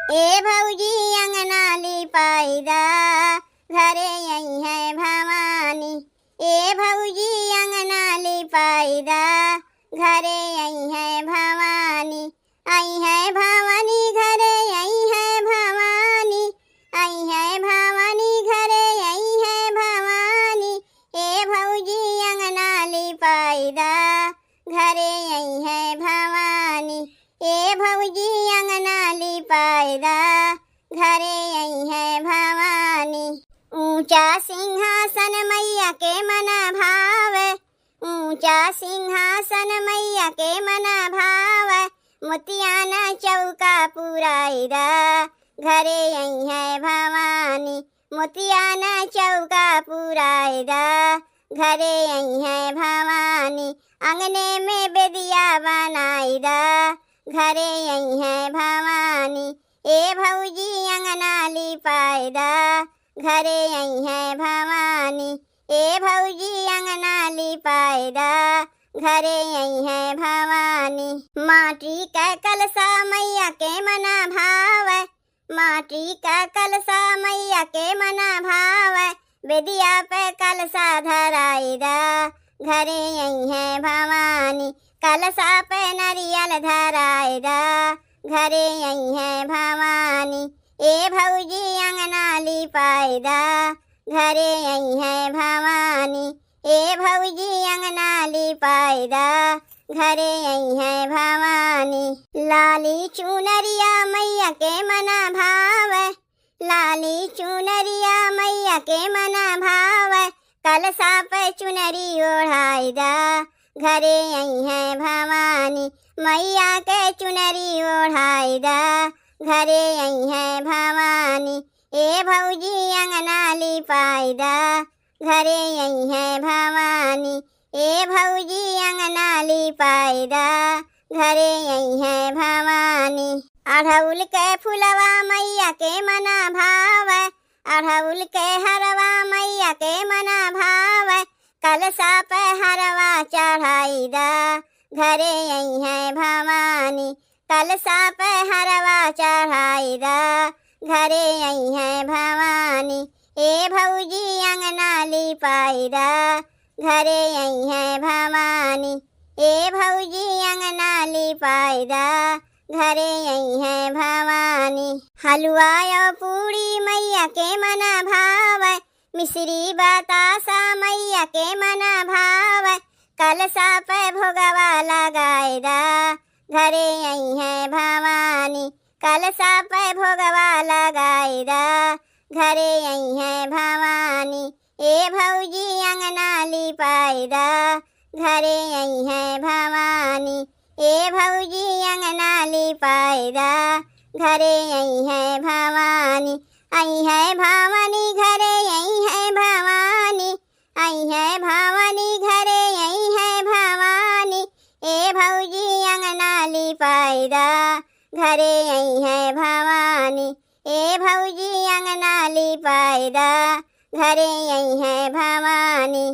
ए भौजी अंगना लिपाइदा, घरे आई है भवानी। ए भौजी अंगना लिपाइदा, घरे आई है भवानी। आई है भवानी घरे आई है भवानी, आई है भवानी घरे आई है भवानी। ए भौजी अंगना लिपाइदा, घरे आई है भवानी। ए भौजी अंगना लिपाइदा, घरे आई है भवानी। ऊंचा सिंहासन मैया के मना भावे, ऊंचा सिंहासन मैया के मना भावे। मोतियाना चौका पुराइदा, घरे आई है भवानी। मोतियाना चौका पुराइदा, घरे आई है भवानी। अंगने में बेदिया बनाइदा, घरे आई है भवानी। ए भौजी अंगना लिपाइदा, घरे आई है भवानी। ए भौजी अंगना लिपाइदा, घरे आई है भवानी। माटी का कलसा मैया के मना भावे, माटी का कलसा मैया के मना भावे। बेदिया पे कलसा धराइदा, घरे आई है भवानी। कलसा पे नरियल धराइदा, घरे आई है भवानी। ए भौजी अंगना लिपाइदा, घरे आई है भवानी। ए भौजी अंगना लिपाइदा, घरे आई है भवानी। लाली चुनरिया मैया के मना भावे, लाली चुनरिया मैया के मना भावे। कलसा पे चुनरी ओढ़ाइदा, घरे आई है भवानी। मैया के चुनरी ओढ़ाइदा, घरे आई है भवानी। ए भौजी अंगना लिपाइदा, घरे आई है भवानी। ए भौजी अंगना लिपाइदा, घरे आई है भवानी। अड़हुल के फुलवा मैया के मना भावे, अड़हुल के हरवा मैया के मना भावे। कलसा पे हरवा चढ़ाइदा, घरे आई है भवानी। कलसा पे हरवा चढ़ाइदा, घरे आई है भवानी। ए भौजी अंगना लिपाइदा, घरे आई है भवानी। ए भौजी अंगना लिपाइदा, घरे आई है भवानी। हलवा और पूड़ी मैया के मना भावे, मिश्री बतासा मैया के मना भावे। कलसा पे भोगवा लगाइदा, घरे आई है भवानी। कलसा पे भोगवा लगाइदा, घरे आई है भवानी। ए भौजी अंगना लिपाइदा, घरे आई है भवानी। ए भौजी अंगना लिपाइदा, घरे आई है भवानी। आई है भवानी घरे आई है भवानी, आई है भवानी घरे आई है भवानी। ए भौजी अंगना लिपाइदा, घरे आई है भवानी। ए भौजी अंगना लिपाइदा, घरे आई है भवानी।